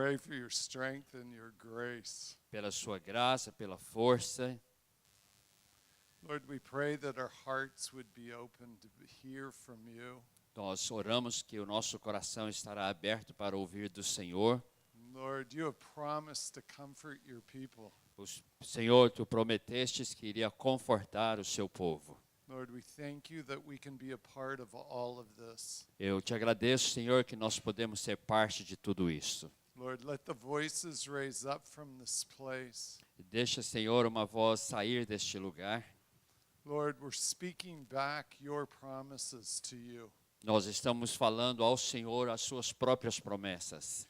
Pray for your strength and your grace. Pela sua graça, pela força. Lord, we pray that our hearts would be open to hear from you. Nós oramos que o nosso coração estará aberto para ouvir do Senhor. Lord, you have promised to comfort your people. Senhor, tu prometestes que iria confortar o seu povo. Lord, we thank you that we can be a part of all of this. Eu te agradeço, Senhor, que nós podemos ser parte de tudo isso. Lord, let the voices raise up from this place. Deixa, Senhor, uma voz sair deste lugar. Lord, we're speaking back your promises to you. Nós estamos falando ao Senhor as suas próprias promessas.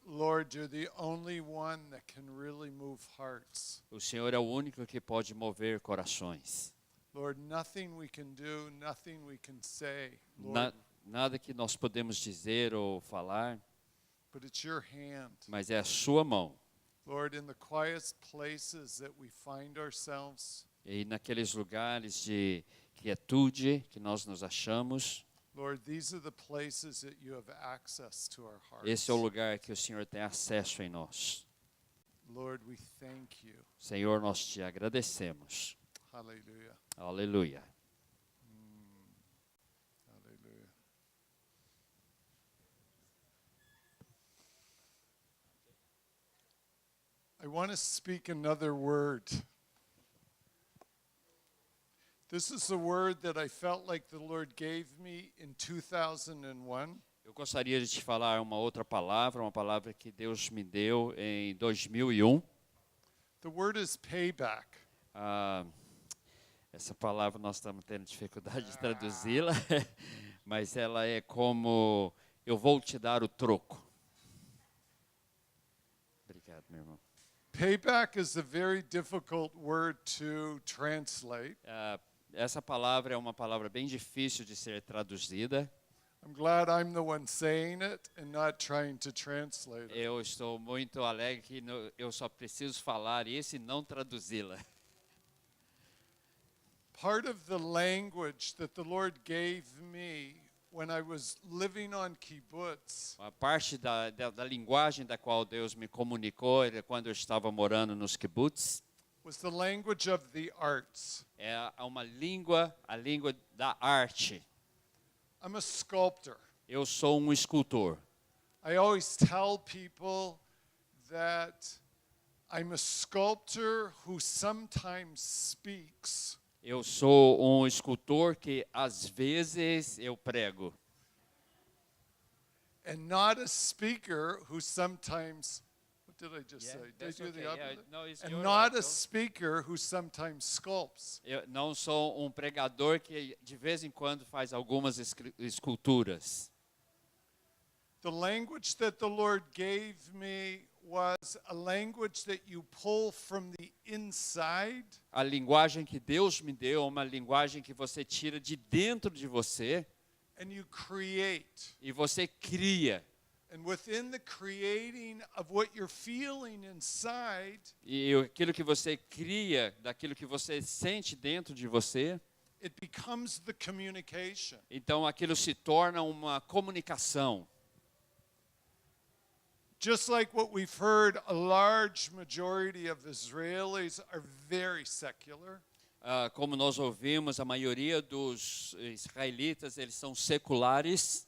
Lord, you're the only one that can really move hearts. O Senhor é o único que pode mover corações. Lord, nothing we can do, nothing we can say, Lord, Nada que nós podemos dizer ou falar, but it's your hand. mas é a sua mão. Lord, in the quietest places that we find ourselves, E naqueles lugares de quietude que nós nos achamos, Lord, these are the places that you have access to our hearts. esse é o lugar que o Senhor tem acesso em nós. Lord, we thank you. Senhor, nós te agradecemos. Hallelujah. Aleluia. Hallelujah. I want to speak another word. This is a word that I felt like the Lord gave me in 2001. Eu gostaria de te falar uma outra palavra, uma palavra que Deus me deu em 2001. The word is payback. Essa palavra nós estamos tendo dificuldade de traduzi-la, mas ela é como eu vou te dar o troco. Obrigado, meu irmão. Payback is a very difficult word to translate. Essa palavra é uma palavra bem difícil de ser traduzida. I'm glad I'm the one saying it and not trying to translate it. Eu estou muito alegre que eu só preciso falar isso e não traduzi-la. Part of the language that the Lord gave me when I was living on kibbutz A parte da linguagem da qual Deus me comunicou quando eu estava morando nos kibbutz was the language of the arts. é uma língua, a língua da arte. I'm a sculptor. Eu sou um escultor. I always tell people that I'm a sculptor who sometimes speaks. Eu sou um escultor que às vezes eu prego. And not a speaker who sometimes, what did I just say? Did I that's do the okay. Yeah, opposite? no, it's And your not right, a speaker who sometimes sculpts. Eu não sou um pregador que de vez em quando faz algumas esculturas. The language that the Lord gave me was a language that you pull from the inside. A linguagem que Deus me deu é uma linguagem que você tira de dentro de você And you create. e você cria. And within the creating of what you're feeling inside, E aquilo que você cria, daquilo que você sente dentro de você, it becomes the communication. então aquilo se torna uma comunicação. Just like what we've heard, a large majority of Israelis are very secular. Como nós ouvimos, a maioria dos israelitas, eles são seculares.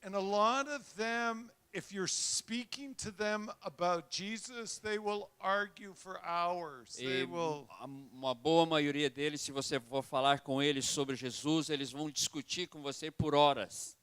And a lot of them, if you're speaking to them about Jesus, they will argue for hours. They E will. uma boa maioria deles, se você for falar com eles sobre Jesus, eles vão discutir com você por horas.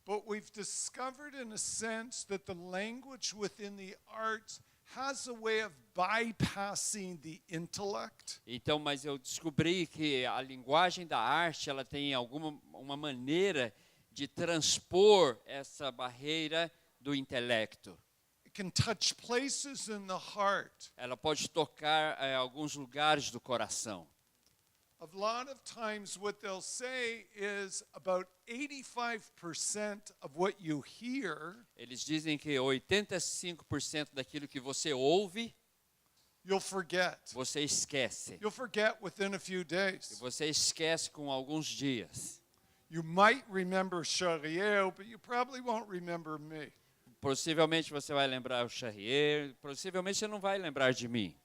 But we've discovered in a sense that the language within the arts has a way of bypassing the intellect. Então, mas eu descobri que a linguagem da arte, ela tem uma maneira de transpor essa barreira do intelecto. It can touch places in the heart. Ela pode tocar alguns lugares do coração. A lot of times what they'll say is about 85% of what you hear, Eles dizem que 85% daquilo que você ouve, you'll forget. você esquece. You'll forget within a few E days. você esquece com alguns dias. You might remember Shariel, but you probably won't remember me. Possivelmente você vai lembrar o Charrier, possivelmente você não vai lembrar de mim.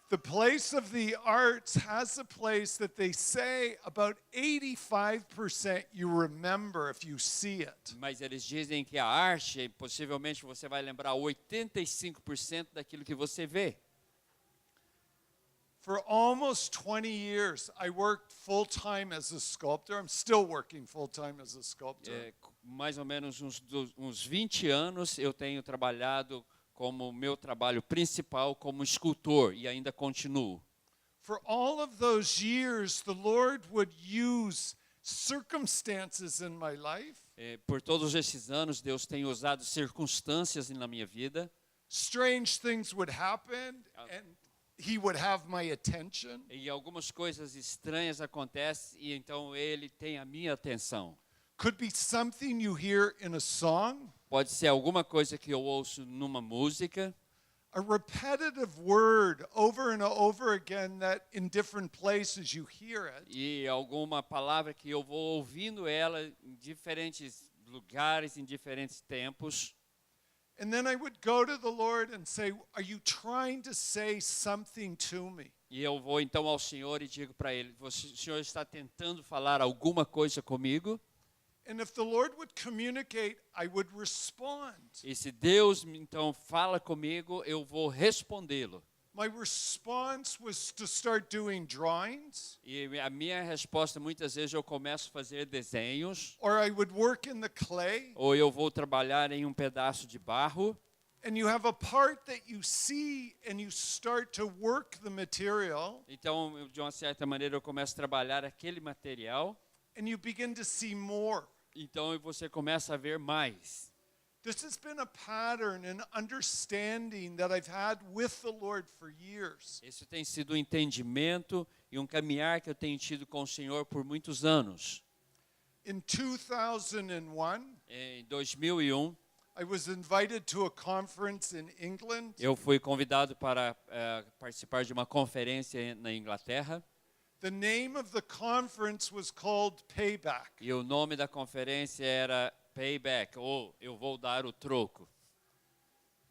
The place of the arts has a place that they say about 85% you remember if you see it. Mas eles dizem que a arte, possivelmente você vai lembrar 85% daquilo que você vê. For almost 20 years, I worked full-time as a sculptor. I'm still working full-time as a sculptor. Mais ou menos uns 20 anos eu tenho trabalhado como meu trabalho principal como escultor e ainda continuo. For all of those years, the Lord would use circumstances in my life, Por todos esses anos, Deus tem usado circunstâncias na minha vida strange things would happen, and He would have my attention. e algumas coisas estranhas acontecem e então Ele tem a minha atenção. Could be something you hear in a song, Pode ser alguma coisa que eu ouço numa música, a repetitive word over and over again that in different places you hear it. e alguma palavra que eu vou ouvindo ela em diferentes lugares, em diferentes tempos. And then I would go to the Lord and say, are you trying to say something to me? E eu vou então ao Senhor e digo para Ele, o Senhor está tentando falar alguma coisa comigo? And if the Lord would communicate, I would respond. E se Deus então fala comigo, eu vou respondê-lo. My response was to start doing drawings, E a minha resposta, muitas vezes, eu começo a fazer desenhos, or I would work in the clay. ou eu vou trabalhar em um pedaço de barro, And you have a part that you see and you start to work the material, então, de uma certa maneira, eu começo a trabalhar aquele material, and you begin to see more. então você começa a ver mais. This has been a pattern and understanding that I've had with the Lord for years. Esse tem sido um entendimento e um caminhar que eu tenho tido com o Senhor por muitos anos. In 2001, Em 2001, I was invited to a conference in England. eu fui convidado para participar de uma conferência na Inglaterra. The name of the conference was called Payback. E o nome da conferência era Payback, ou Eu Vou Dar o Troco.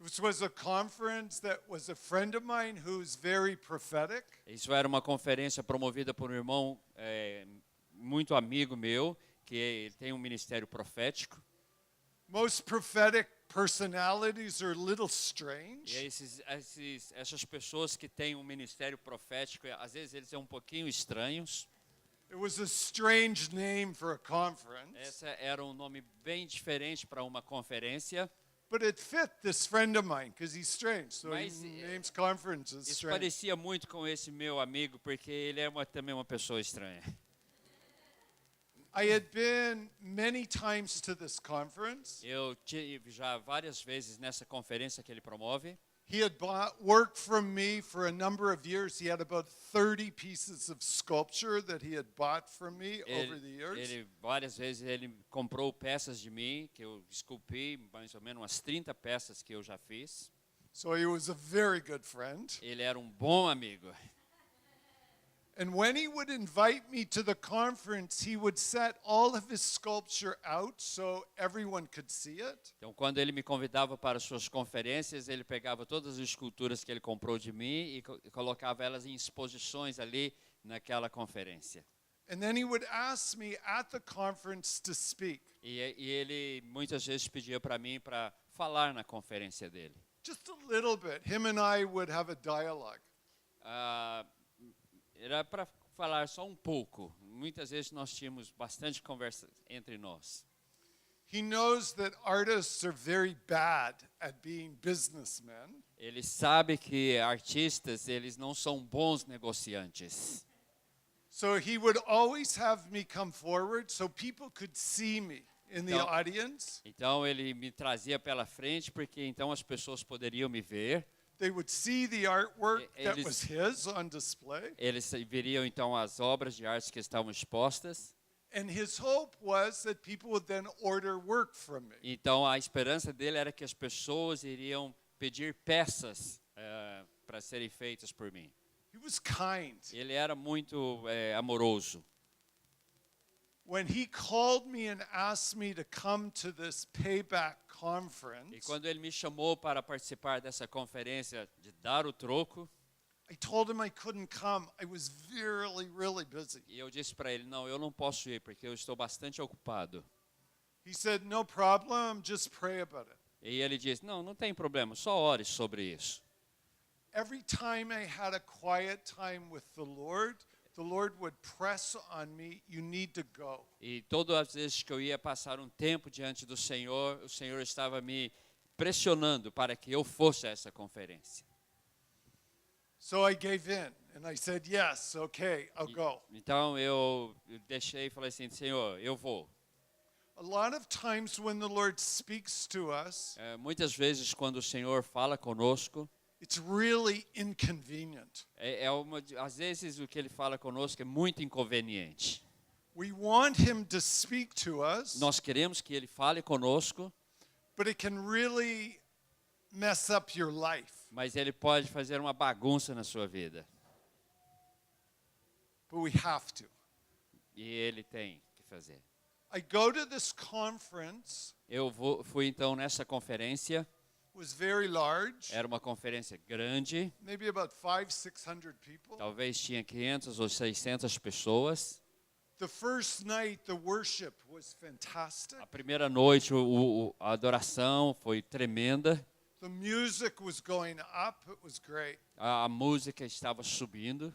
This was a conference that was a friend of mine who's very prophetic. Isso era uma conferência promovida por um irmão muito amigo meu, que ele tem um ministério profético. Most prophetic personalities are a little strange. E essas pessoas que têm um ministério profético, às vezes eles são um pouquinho estranhos. It was a strange name for a conference, Esse era um nome bem diferente para uma conferência, but it fit this friend of mine because he's strange. So Mas, he names conferences isso strange. parecia muito com esse meu amigo, porque ele é também uma pessoa estranha. I had been many times to this conference. Eu tive já várias vezes nessa conferência que ele promove. He had bought work from me for a number of years. He had about 30 pieces of sculpture that he had bought from me over the years. Várias vezes ele comprou peças de mim, que eu esculpi, mais ou menos umas 30 peças que eu já fiz. So he was a very good friend. Ele era um bom amigo. And when he would invite me to the conference, he would set all of his sculpture out so everyone could see it. Então, quando ele me convidava para suas conferências, ele pegava todas as esculturas que ele comprou de mim e colocava elas em exposições ali naquela conferência. And then he would ask me at the conference to speak. E ele muitas vezes pedia para mim para falar na conferência dele. Just a little bit. Him and I would have a dialogue. Era para falar só um pouco. Muitas vezes nós tínhamos bastante conversa entre nós. He knows that artists are very bad at being businessmen. Ele sabe que artistas, eles não são bons negociantes. So he would always have me come forward so people could see me in the Então- audience. Então ele me trazia pela frente porque então as pessoas poderiam me ver. They would see the artwork that Eles- was his on display. Eles viriam então as obras de arte que estavam expostas. And his hope was that people would then order work from me. Então a esperança dele era que as pessoas iriam pedir peças para serem feitas por mim. He was kind. Ele era muito amoroso. when he called me and asked me to come to this payback E conference, quando ele me chamou para participar dessa conferência de dar o troco, I told him I couldn't come. I was really busy. e eu disse para ele, não, eu não posso ir porque eu estou bastante ocupado. He said, no problem, just pray about it. E ele disse, não, não tem problema, só ore sobre isso. Every time I had a quiet time with the Lord would press on me, you need to go. E todas as vezes que eu ia passar um tempo diante do Senhor, o Senhor estava me pressionando para que eu fosse a essa conferência. So I gave in and I said, yes, okay, I'll go. Então eu deixei e falei assim, Senhor, eu vou. A lot of times when the Lord speaks to us, Muitas vezes quando o Senhor fala conosco, it's really inconvenient. às vezes o que Ele fala conosco é muito inconveniente. We want him to speak to us, Nós queremos que Ele fale conosco, but it can really mess up your life. mas Ele pode fazer uma bagunça na sua vida. But we have to. E Ele tem que fazer. I go to this conference. Fui então nessa conferência. It was very large, Era uma conferência grande, maybe about 500, 600 people. talvez tinha 500 ou 600 pessoas. The first night, the worship was fantastic. A primeira noite a adoração foi tremenda. The music was going up. It was great. A música estava subindo.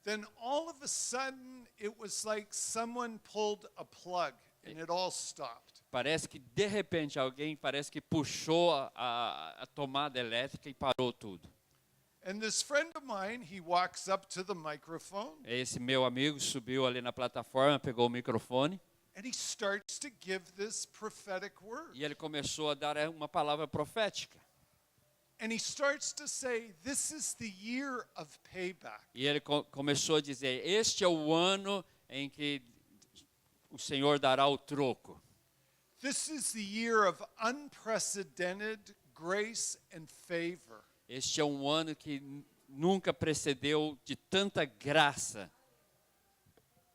Then all of a sudden, it was like someone pulled a plug and it all stopped. Parece que de repente alguém parece que puxou a tomada elétrica e parou tudo. And this friend of mine, he walks up to the microphone Esse meu amigo subiu ali na plataforma, pegou o microfone and he starts to give this prophetic word. e ele começou a dar uma palavra profética. And he starts to say, this is the year of payback. E ele começou a dizer, este é o ano em que o Senhor dará o troco. This is the year of unprecedented grace and favor. Este é um ano que nunca precedeu de tanta graça.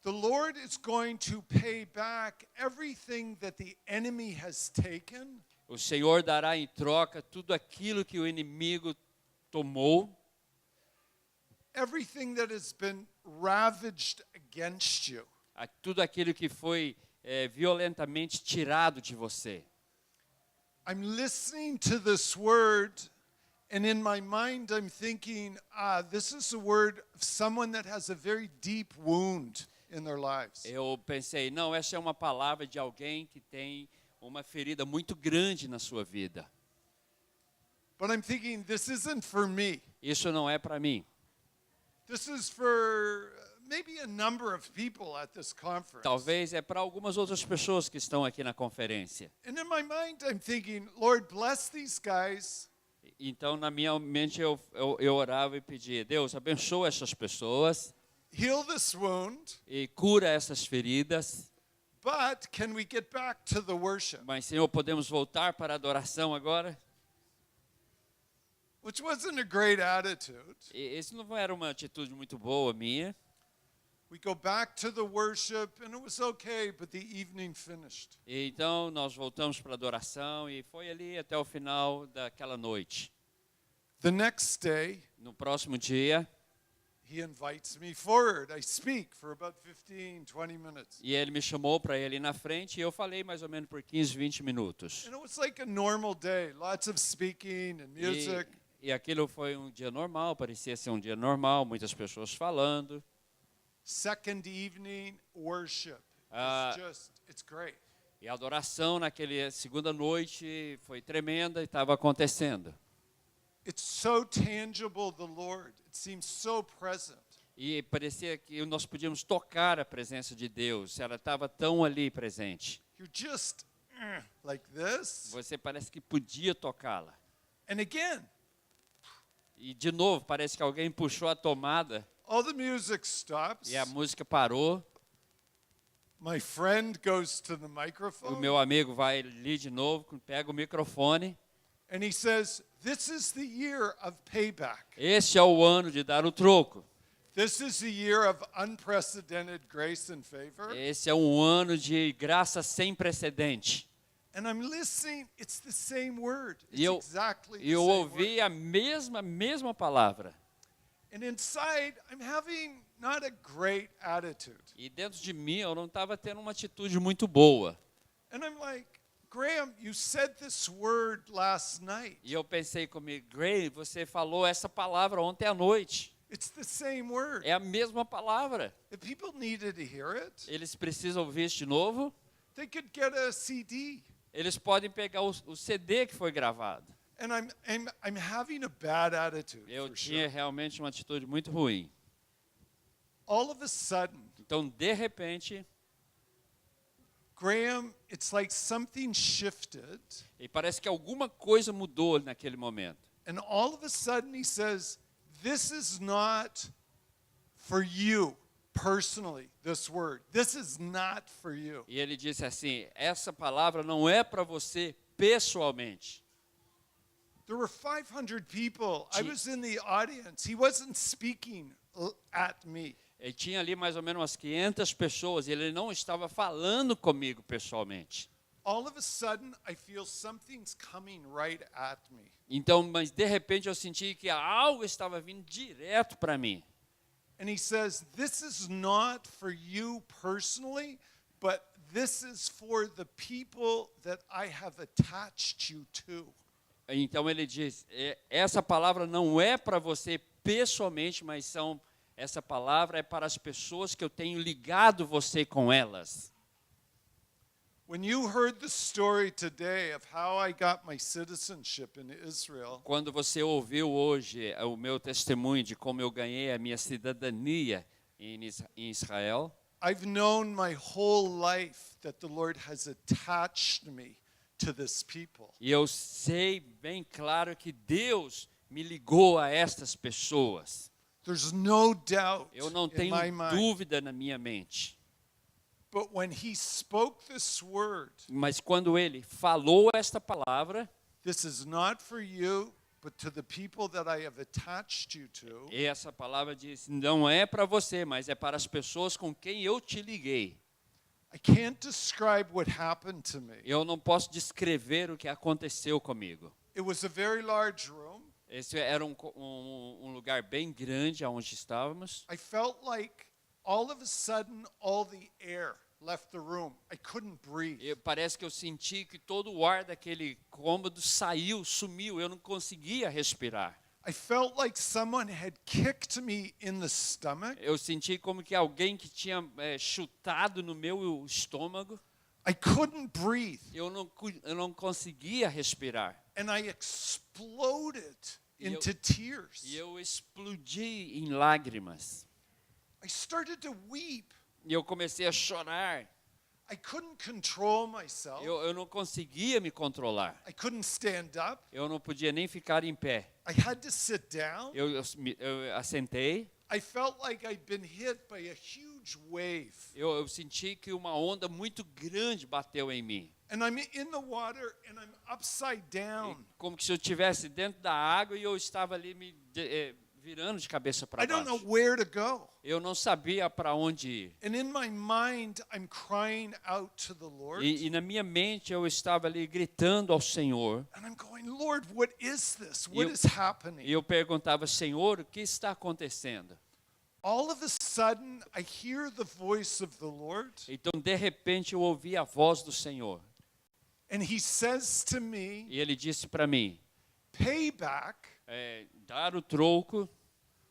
The Lord is going to pay back everything that the enemy has taken. O Senhor dará em troca tudo aquilo que o inimigo tomou, Everything that has been ravaged against you. tudo aquilo que foi violentamente tirado de você. I'm listening to this word, and in my mind I'm thinking, this is a word of someone that has a very deep wound in their lives. Eu pensei, não, essa é uma palavra de alguém que tem uma ferida muito grande na sua vida. But I'm thinking, this isn't for me. Isso não é para mim. This is for maybe a number of people at this conference. Talvez é para algumas outras pessoas que estão aqui na conferência. And in my mind I'm thinking, Lord, bless these guys. Então, na minha mente, eu orava e pedia, Deus, abençoa essas pessoas Heal this wound. e cura essas feridas. But can we get back to the worship? Mas, Senhor, podemos voltar para a adoração agora? Which wasn't a great attitude. Isso não era uma atitude muito boa minha. We go back to the worship and it was okay, but the evening finished. E então, nós voltamos para a adoração e foi ali até o final daquela noite. The next day, No próximo dia, he invites me forward. I speak for about 15, 20 minutes. e ele me chamou para ir ali na frente e eu falei mais ou menos por 15, 20 minutos. And it was like a normal day, lots of speaking and music. E aquilo foi um dia normal, parecia ser um dia normal, muitas pessoas falando. Second evening worship. It's great. E a adoração naquela segunda noite foi tremenda e estava acontecendo. It's so tangible, the Lord. It seems so present. E parecia que nós podíamos tocar a presença de Deus, ela estava tão ali presente. You're just like this. Você parece que podia tocá-la. And again, E de novo, parece que alguém puxou a tomada all the music stops. e a música parou. My friend goes to the O microphone meu amigo vai ali de novo, pega o microfone. and he says, "This is the year of payback. Este é o ano de dar o troco. This is a year of unprecedented grace and favor. Esse é um ano de graça sem precedente. And I'm listening, it's the same word. It's E eu, exactly the e eu same ouvi word. a mesma palavra. And inside, I'm having not a great attitude. E dentro de mim eu não estava tendo uma atitude muito boa. And I'm like, Graham, you said this word last night. E eu pensei comigo, Gray, você falou essa palavra ontem à noite. It's the same word. É a mesma palavra. If people needed to hear it, Eles precisam ouvir isso de novo. they could get a CD. Eles podem pegar o CD que foi gravado. And I'm having a bad attitude. Eu For tinha sure. realmente uma atitude muito ruim. All of a sudden, Então, de repente, Graham, it's like something shifted. e parece que alguma coisa mudou naquele momento. And all of a sudden he says, this is not for you personally, this word. This is not for you. E ele disse assim, essa palavra não é para você pessoalmente. There were 500 people. I was in the audience. He wasn't speaking at me. Ele tinha ali mais ou menos umas 500 pessoas e ele não estava falando comigo pessoalmente. All of a sudden, I feel something's coming right at me. Então, mas de repente eu senti que algo estava vindo direto para mim. And he says, this is not for you personally, but this is for the people that I have attached you to. Então ele diz, essa palavra não é para você pessoalmente, mas essa palavra é para as pessoas que eu tenho ligado você com elas. When you heard the story today of how I got my citizenship in Israel, Quando você ouviu hoje o meu testemunho de como eu ganhei a minha cidadania em Israel, I've known my whole life that the Lord has attached me to this people. e eu sei bem claro que Deus me ligou a estas pessoas. There's no doubt Eu não in tenho my mind. dúvida na minha mente. But when he spoke this word, Mas quando ele falou esta palavra, this is not for you, but to the people that I have attached you to. e essa palavra diz, não é para você, mas é para as pessoas com quem eu te liguei. I can't describe what happened to me. Eu não posso descrever o que aconteceu comigo. It was a very large room. Esse era um lugar bem grande onde estávamos. I felt like all of a sudden all the air left the room. I couldn't breathe. Parece que eu senti que todo o ar daquele cômodo saiu, sumiu. Eu não conseguia respirar. I felt like someone had kicked me in the stomach. Eu senti como que alguém que tinha chutado no meu estômago. I couldn't breathe. Eu não conseguia respirar. And I exploded E eu- into tears. E eu explodi em lágrimas. I started to weep. E eu comecei a chorar. I couldn't control myself. Eu não conseguia me controlar. I couldn't stand up. Eu não podia nem ficar em pé. I had to sit down. Eu assentei. I felt like I'd been hit by a huge wave. Eu senti que uma onda muito grande bateu em mim. And I'm in the water and I'm upside down. Como que se eu estivesse dentro da água e eu estava ali virando de cabeça para I don't know baixo. where to go. Eu não sabia para onde ir. And in my mind, I'm crying out to the Lord. E na minha mente eu estava ali gritando ao Senhor. And I'm going, Lord, what is this? E What eu- is happening? E eu perguntava, Senhor, o que está acontecendo? All of a sudden, I hear the voice of the Lord. Então, de repente, eu ouvi a voz do Senhor. And he says to me, E ele disse para mim, payback dar o troco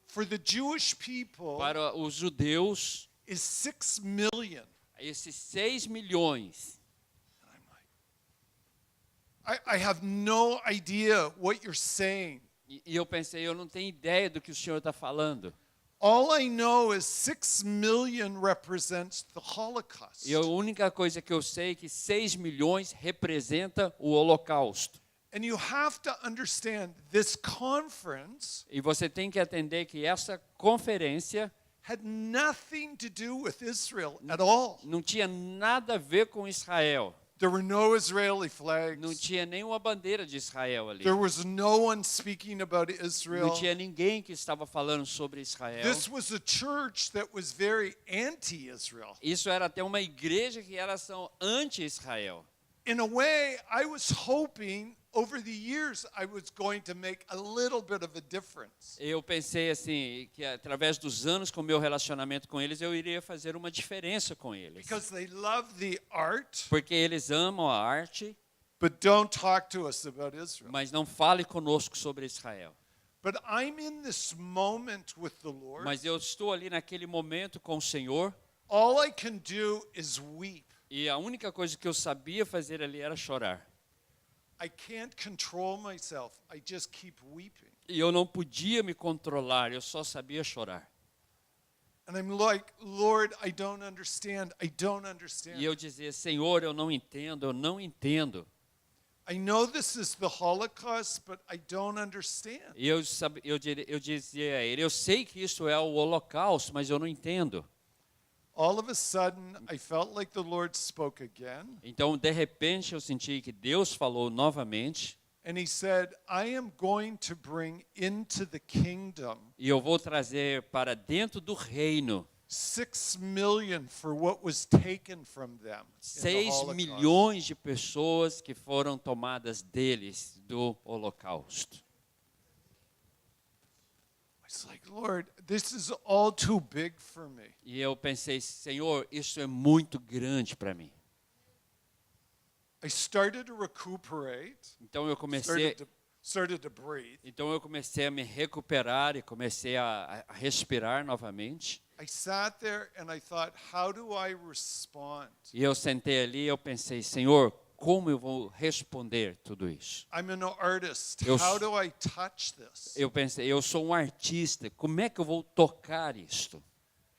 for the Jewish people para os judeus, is 6 million. esses 6 milhões. And I'm like, I have no idea what you're saying. E eu pensei, eu não tenho ideia do que o Senhor está falando. All I know is 6 million represents the Holocaust. E a única coisa que eu sei é que 6 milhões representa o Holocausto. And you have to understand this conference E você tem que entender que essa conferência had nothing to do with Israel at all. não tinha nada a ver com Israel. There were no Israeli Não flags. tinha nenhuma bandeira de Israel ali. There was no one speaking about Não Israel. tinha ninguém que estava falando sobre Israel. This was a church that was very anti-Israel. Isso era até uma igreja que era ação anti-Israel. In a way, I was hoping over the years I was going to make a little bit of a difference. Eu pensei assim, que através dos anos com o meu relacionamento com eles, eu iria fazer uma diferença com eles. Because they love the art, Porque eles amam a arte, but don't talk to us about Israel. mas não fale conosco sobre Israel. But I'm in this moment with the Lord. Mas eu estou ali naquele momento com o Senhor, All I can do is weep. e a única coisa que eu sabia fazer ali era chorar. I can't control myself. I just keep weeping. E eu não podia me controlar, eu só sabia chorar. And I'm like, Lord, I don't understand. I don't understand. E eu dizia, Senhor, eu não entendo, eu não entendo. I know this is the Holocaust, but I don't understand. E eu dizia a ele, eu sei que isso é o Holocausto, mas eu não entendo. All of a sudden, I felt like the Lord spoke again. Então, de repente, eu senti que Deus falou novamente, And he said, I am going to bring into the kingdom e eu vou trazer para dentro do reino 6 million for what was taken from them. In the 6 Holocaust. milhões de pessoas que foram tomadas deles do Holocausto. It's like, Lord, this is all too big for me. E eu pensei, Senhor, isso é muito grande para mim. I started to recuperate, Então eu comecei, started to breathe. a me recuperar e comecei a respirar novamente. I sat there and I thought, how do I respond? E eu sentei ali e eu pensei, Senhor, como eu vou responder tudo isso? I'm an artist. Eu- How do I touch this? Eu pensei, eu sou um artista, como é que eu vou tocar isto?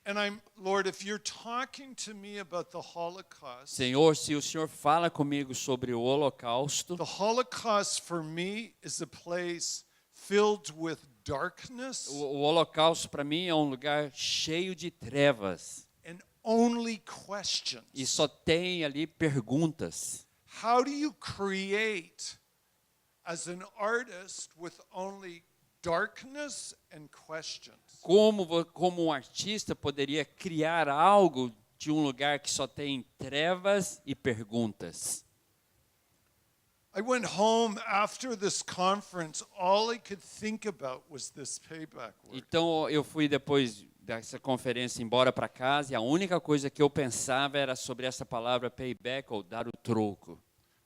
And Lord, if you're talking to me about the Holocaust, Senhor, se o Senhor fala comigo sobre o Holocausto, the Holocaust for me is a place filled with darkness o Holocausto para mim é um lugar cheio de trevas and only questions. e só tem ali perguntas. How do you create as an artist with only darkness and questions? Como um artista poderia criar algo de um lugar que só tem trevas e perguntas? I went home after this conference. All I could think about was this payback word. Então eu fui depois dessa conferência embora para casa e a única coisa que eu pensava era sobre essa palavra payback ou dar o troco.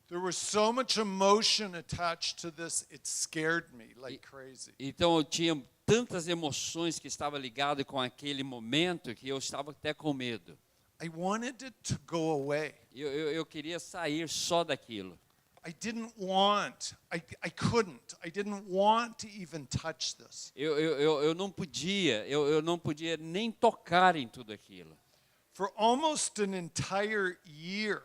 There was so much emotion attached to this, it scared me like crazy. Então eu tinha tantas emoções que estava ligado com aquele momento que eu estava até com medo. I wanted it to go away. Eu queria sair só daquilo. I didn't want, I couldn't, I didn't want to even touch this. Eu não podia, eu não podia nem tocar em tudo aquilo. For almost an entire year,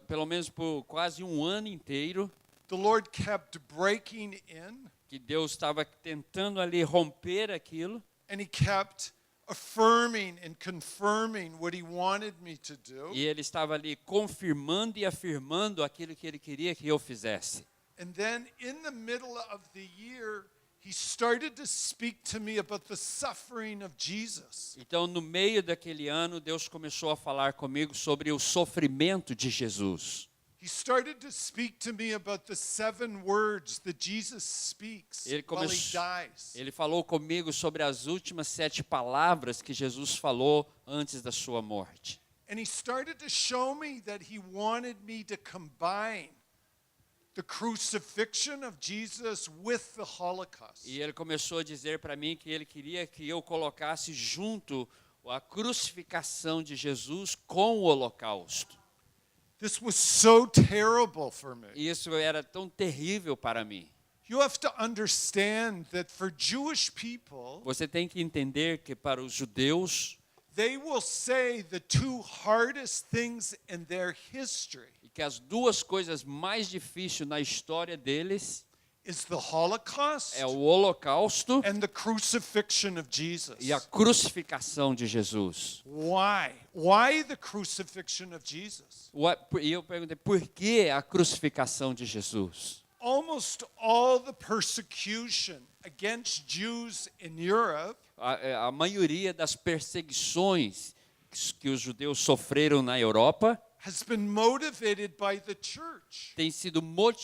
Pelo menos por quase um ano inteiro, the Lord kept breaking in que Deus estava tentando ali romper aquilo, and He kept affirming and confirming what He wanted me to do. e Ele estava ali confirmando e afirmando aquilo que Ele queria que eu fizesse. And then in the middle of the year, He started to speak to me about the suffering of Jesus. Então, no meio daquele ano, Deus começou a falar comigo sobre o sofrimento de Jesus. He started to speak to me about the 7 words that Jesus speaks Ele while He começou- dies. Ele falou comigo sobre as últimas 7 palavras que Jesus falou antes da sua morte. And He started to show me that He wanted me to combine the crucifixion of Jesus with the Holocaust. E ele começou a dizer para mim que ele queria que eu colocasse junto a crucificação de Jesus com o Holocausto. This was so terrible for me. E isso era tão terrível para mim. You have to understand that for Jewish people, Você tem que entender que para os judeus, they will say the 2 hardest things in their history e que as duas coisas mais difíceis na história deles is the Holocaust é o holocausto and the crucifixion of Jesus. e a crucificação de Jesus. Why? Why the crucifixion of Jesus? E eu perguntei, por que a crucificação de Jesus? Almost all the persecution against Jews in Europe A maioria das perseguições que os judeus sofreram na Europa has been motivated by the church.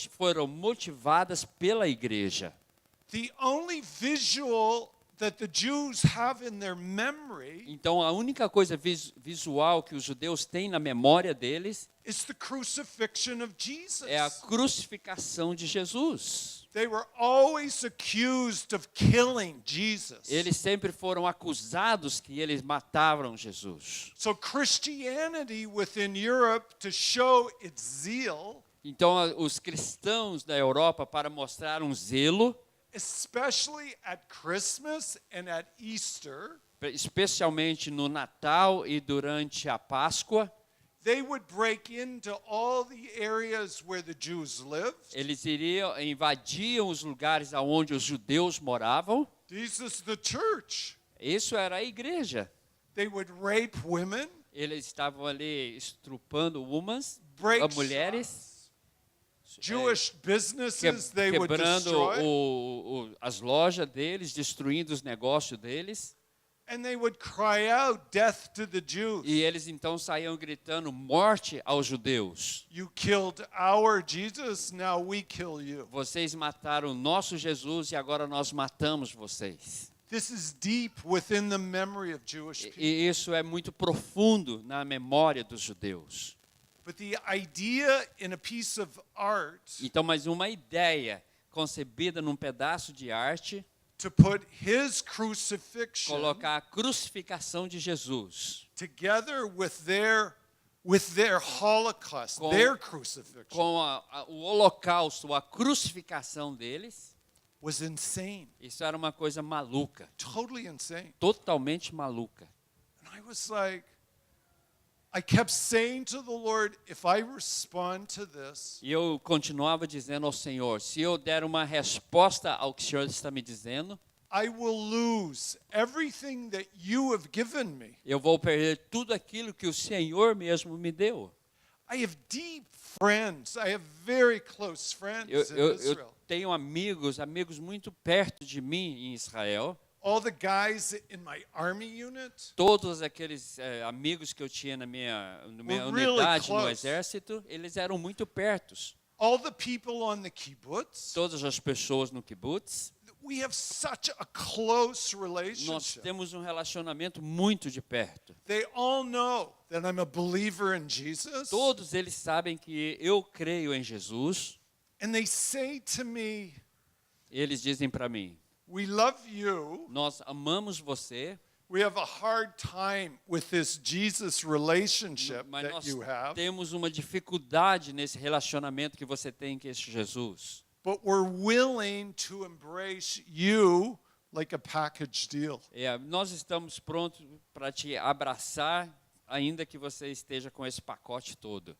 foram motivadas pela igreja. The only visual that the Jews have in their memory Então, a única coisa visual que os judeus têm na memória deles is the crucifixion of Jesus. é a crucificação de Jesus. They were always accused of killing Jesus. Eles sempre foram acusados que eles matavam Jesus. So Christianity within Europe, to show its zeal, Então, os cristãos da Europa, para mostrar um zelo, especially at Christmas and at Easter, especialmente no Natal e durante a Páscoa, they would break into all the areas where the Jews lived. eles invadiam os lugares onde os judeus moravam. This is the church. Isso era a igreja. They would rape women, Eles estavam ali estrupando break mulheres, Jewish businesses they would quebrando destroy, as lojas deles, destruindo os negócios deles. and they would cry out death to the Jews. E eles então saíam gritando morte aos judeus. You killed our Jesus, now we kill you. Vocês mataram o nosso Jesus e agora nós matamos vocês. This is deep within the memory of Jewish people. E isso é muito profundo na memória dos judeus. But the idea in a piece of art Então, mais uma ideia concebida num pedaço de arte, to put his crucifixion colocar a crucificação de Jesus together with their Holocaust, Com- their crucifixion, com o holocausto, a crucificação deles, was insane, isso era uma coisa maluca, totally insane. totalmente maluca. And I was like, I kept saying to the Lord, if I respond to this, E eu continuava dizendo ao Senhor, se eu der uma resposta ao que o Senhor está me dizendo, I will lose everything that you have given me. eu vou perder tudo aquilo que o Senhor mesmo me deu. I have deep friends. I have very close friends in Eu Israel. tenho amigos muito perto de mim em Israel. All the guys in my army unit, Todos aqueles amigos que eu tinha na minha We're really unidade no close. exército, eles eram muito pertos. all the people on the kibbutz, Todas as pessoas no kibbutz, we have such a close nós relationship. temos um relacionamento muito de perto. They all know that I'm a believer in Jesus. Todos eles sabem que eu creio em Jesus. And they say to me, Eles dizem para mim, we love you. nós amamos você, We have a hard time with this Jesus relationship mas that nós you have. temos uma dificuldade nesse relacionamento que você tem com esse Jesus. But we're willing to embrace you like a package deal. Nós estamos prontos para te abraçar, ainda que você esteja com esse pacote todo.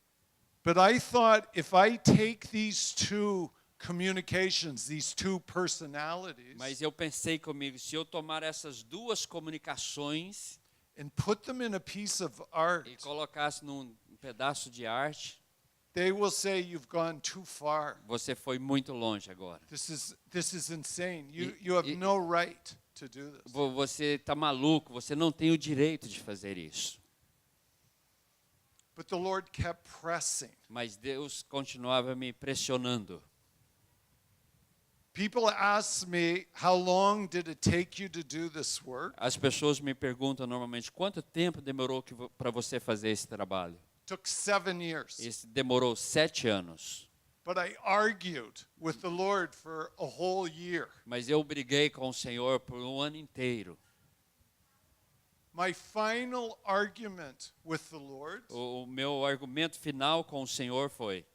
But I thought if I take these two communications, these two personalities, Mas eu pensei comigo, se eu tomar essas duas comunicações and put them in a piece of art, e colocasse num pedaço de arte, they will say you've gone too far. você foi muito longe agora. This is insane. You have no right to do this. Você está maluco, você não tem o direito de fazer isso. But the Lord kept pressing. Mas Deus continuava me pressionando. People ask me, how long did it take you to do this work? As pessoas me perguntam normalmente, quanto tempo demorou para você fazer esse trabalho? Took 7 years. Esse demorou 7 anos. But I argued with the Lord for a whole year. Mas eu briguei com o Senhor por um ano inteiro. My final argument with the Lord, O meu argumento final com o Senhor foi,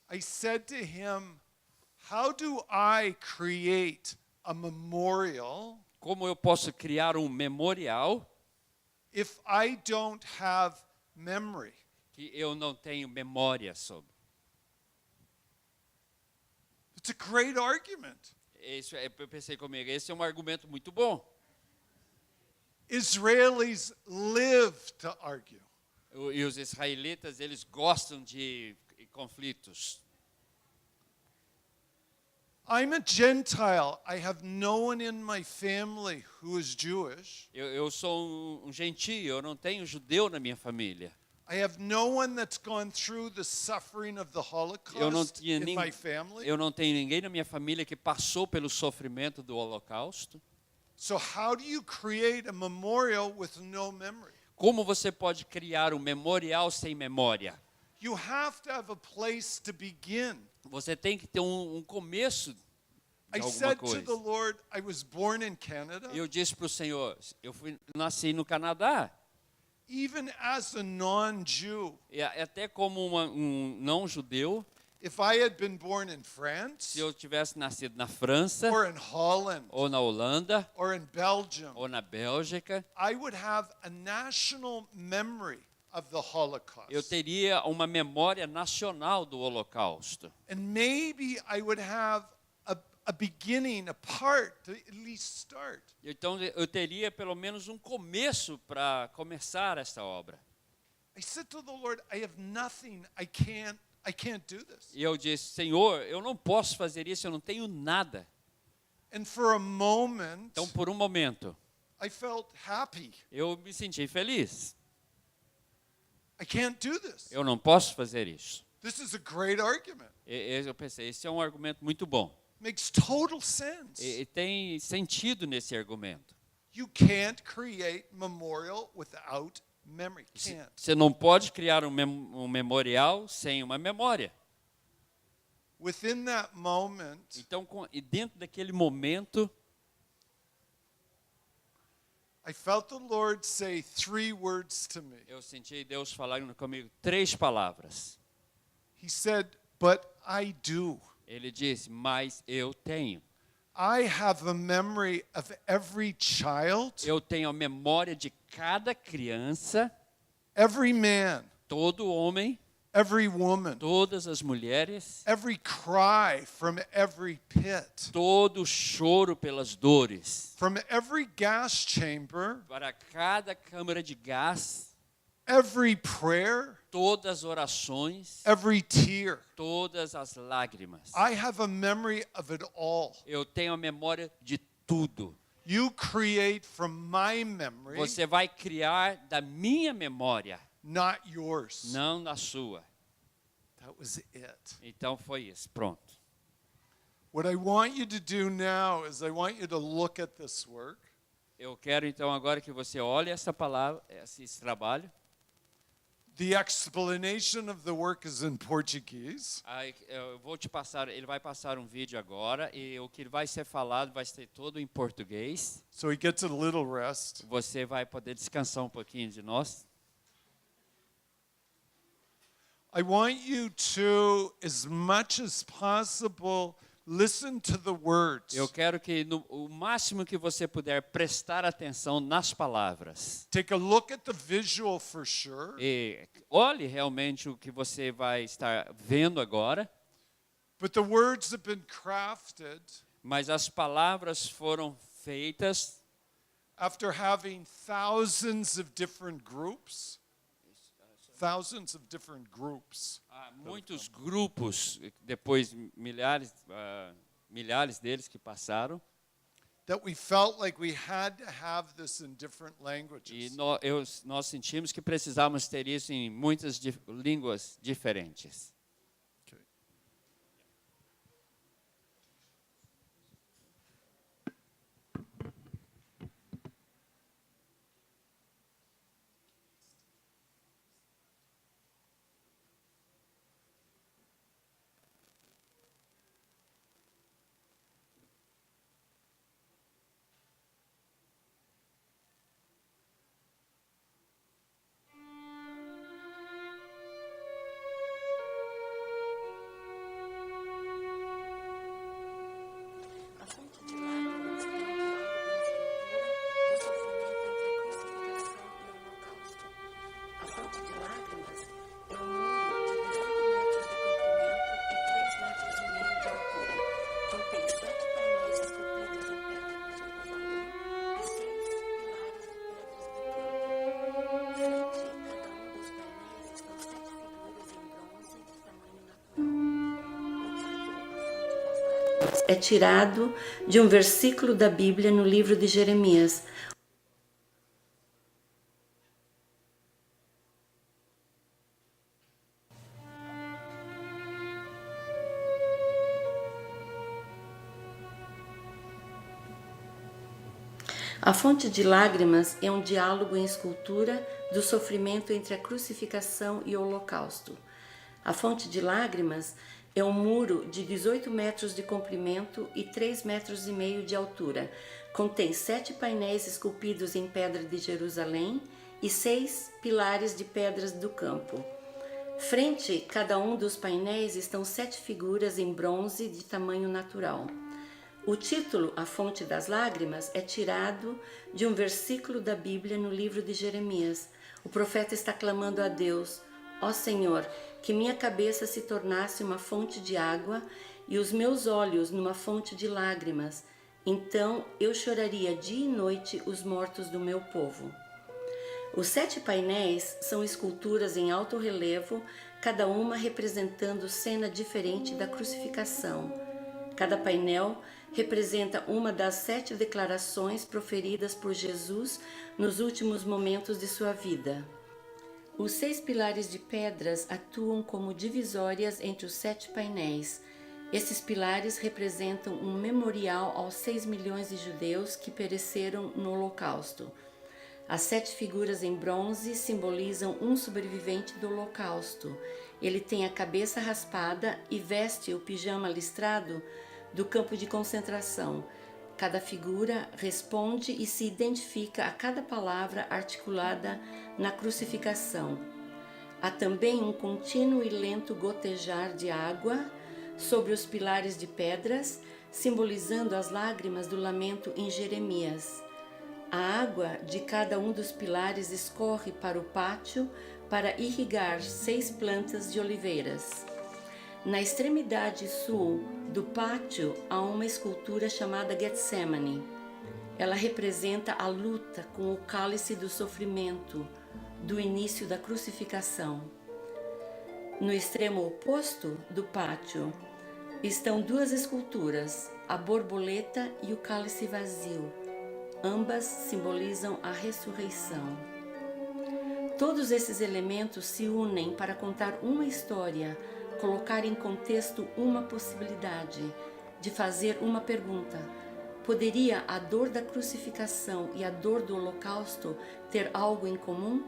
I said to him, how do I create a memorial como eu posso criar um memorial if I don't have memory? que eu não tenho memória sobre? It's a great argument. Eu pensei comigo, esse é um argumento muito bom. Israelis live to argue. E os israelitas, eles gostam de conflitos. I'm a Gentile. I have no one in my family who is Jewish. Eu sou um gentio, eu não tenho judeu na minha família. I have no one that's gone through the suffering of the Eu não Holocaust tinha in my family. eu não tenho ninguém na minha família que passou pelo sofrimento do Holocausto. So how do you create a memorial with no memory? Como você pode criar um memorial sem memória? You have to have a place to begin. Você tem que ter um começo de I alguma said to coisa. the Lord, I was born in Canada. Eu disse para o Senhor, nasci no Canadá. Even as a non-Jew, E até como um não judeu, if I had been born in France se eu tivesse nascido na França, or in Holland ou na Holanda, or in Belgium, ou na Bélgica, I would have a national memory of the Holocaust. eu teria uma memória nacional do Holocausto. And maybe I would have a beginning, a part to at least start. Então eu teria pelo menos um começo para começar esta obra. I said to the Lord, I have nothing. I can't do this. E eu disse, Senhor, eu não posso fazer isso, eu não tenho nada. And for a moment, Então por um momento, I felt happy. eu me senti feliz. I can't do this. Eu não posso fazer isso. This is a great argument. Eu pensei, esse é um argumento muito bom. Makes total sense. E tem sentido nesse argumento. You can't create memorial without memory. Can't. Você não pode criar um memorial sem uma memória. Within that moment, Então, e dentro daquele momento, I felt the Lord say 3 words to me. eu senti Deus falando comigo 3 palavras. He said, "But I do. Ele disse, mas eu tenho. I have a memory of every child, Eu tenho a memória de cada criança, every man, todo homem, every woman, todas as mulheres, every cry from every pit, todo choro pelas dores, from every gas chamber, para cada câmara de gás, every prayer, todas as orações, every tear. todas as lágrimas. I have a memory of it all. Eu tenho a memória de tudo. You create from my memory, Você vai criar da minha memória, not yours." não da sua. That was it. Então foi isso, pronto. What I want you to do now is I want you to look at this work. Eu quero então agora que você olhe essa palavra, esse trabalho. The explanation of the work is in Portuguese. Aí, eu vou te passar, ele vai passar um vídeo agora e o que vai ser falado vai ser todo em português. So he gets a little rest. Você vai poder descansar um pouquinho de nós. I want you to, as much as possible, listen to the words. Eu quero que o máximo que você puder prestar atenção nas palavras. Take a look at the visual for sure. E olhe realmente o que você vai estar vendo agora, But the words have been crafted mas as palavras foram feitas after having thousands of different groups. Thousands of different groups. há muitos grupos, depois milhares deles que passaram, That we felt like we had to have this in different e languages. nós sentimos que precisávamos ter isso em muitas línguas diferentes. Okay. é tirado de um versículo da Bíblia no livro de Jeremias. A fonte de lágrimas é um diálogo em escultura do sofrimento entre a crucificação e o holocausto. A fonte de lágrimas é um muro de 18 metros de comprimento e 3,5 metros de altura. Contém 7 painéis esculpidos em pedra de Jerusalém e 6 pilares de pedras do campo. Frente a cada um dos painéis estão 7 figuras em bronze de tamanho natural. O título, A Fonte das Lágrimas, é tirado de um versículo da Bíblia no livro de Jeremias. O profeta está clamando a Deus: ó Senhor, que minha cabeça se tornasse uma fonte de água e os meus olhos numa fonte de lágrimas. Então eu choraria dia e noite os mortos do meu povo. Os 7 painéis são esculturas em alto relevo, cada uma representando cena diferente da crucificação. Cada painel representa uma das 7 declarações proferidas por Jesus nos últimos momentos de sua vida. Os 6 pilares de pedras atuam como divisórias entre os 7 painéis. Esses pilares representam um memorial aos 6 milhões de judeus que pereceram no Holocausto. As 7 figuras em bronze simbolizam um sobrevivente do Holocausto. Ele tem a cabeça raspada e veste o pijama listrado do campo de concentração. Cada figura responde e se identifica a cada palavra articulada na crucificação. Há também um contínuo e lento gotejar de água sobre os pilares de pedras, simbolizando as lágrimas do lamento em Jeremias. A água de cada um dos pilares escorre para o pátio para irrigar 6 plantas de oliveiras. Na extremidade sul do pátio há uma escultura chamada Getsemane. Ela representa a luta com o cálice do sofrimento do início da crucificação. No extremo oposto do pátio estão 2 esculturas, a borboleta e o cálice vazio. Ambas simbolizam a ressurreição. Todos esses elementos se unem para contar uma história, colocar em contexto uma possibilidade, de fazer uma pergunta: poderia a dor da crucificação e a dor do holocausto ter algo em comum?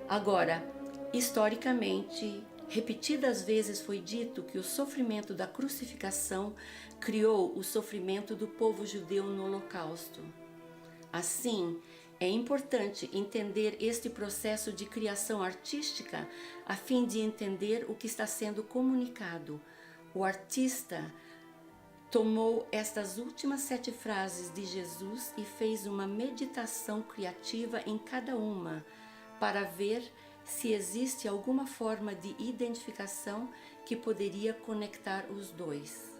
Agora, historicamente, repetidas vezes foi dito que o sofrimento da crucificação criou o sofrimento do povo judeu no holocausto. Assim, é importante entender este processo de criação artística a fim de entender o que está sendo comunicado. O artista tomou estas últimas 7 frases de Jesus e fez uma meditação criativa em cada uma, para ver se existe alguma forma de identificação que poderia conectar os dois.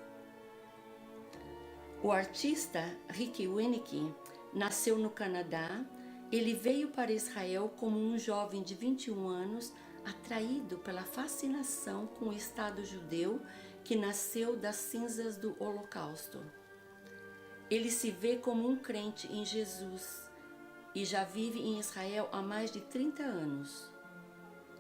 O artista Rick Winnick nasceu no Canadá. Ele veio para Israel como um jovem de 21 anos, atraído pela fascinação com o Estado judeu que nasceu das cinzas do Holocausto. Ele se vê como um crente em Jesus e já vive em Israel há mais de 30 anos.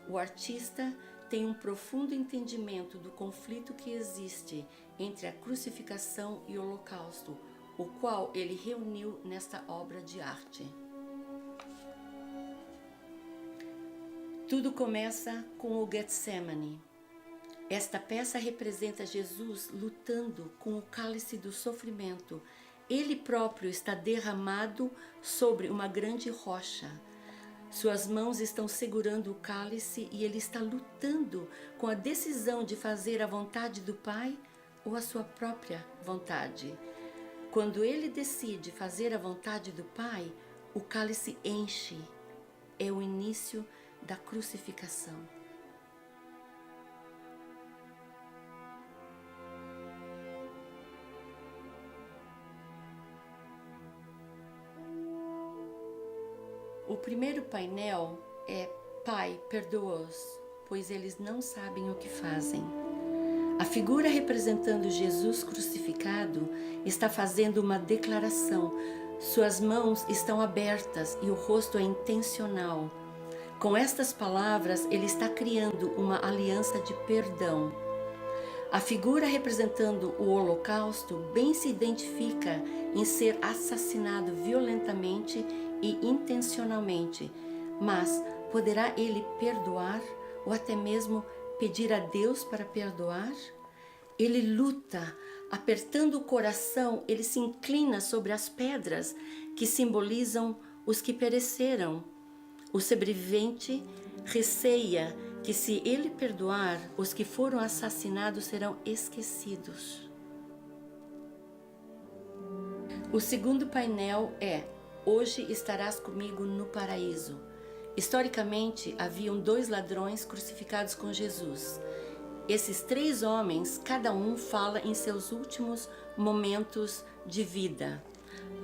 O artista tem um profundo entendimento do conflito que existe entre a crucificação e o Holocausto, o qual ele reuniu nesta obra de arte. Tudo começa com o Getsemane. Esta peça representa Jesus lutando com o cálice do sofrimento. Ele próprio está derramado sobre uma grande rocha. Suas mãos estão segurando o cálice e ele está lutando com a decisão de fazer a vontade do Pai ou a sua própria vontade. Quando ele decide fazer a vontade do Pai, o cálice enche. É o início da crucificação. O primeiro painel é: Pai, perdoa-os, pois eles não sabem o que fazem. A figura representando Jesus crucificado está fazendo uma declaração. Suas mãos estão abertas e o rosto é intencional. Com estas palavras, ele está criando uma aliança de perdão. A figura representando o Holocausto bem se identifica em ser assassinado violentamente e intencionalmente, mas poderá ele perdoar ou até mesmo pedir a Deus para perdoar? Ele luta, apertando o coração, ele se inclina sobre as pedras que simbolizam os que pereceram. O sobrevivente receia que se ele perdoar, os que foram assassinados serão esquecidos. O segundo painel é: hoje estarás comigo no paraíso. Historicamente, haviam 2 ladrões crucificados com Jesus. Esses 3 homens, cada um fala em seus últimos momentos de vida.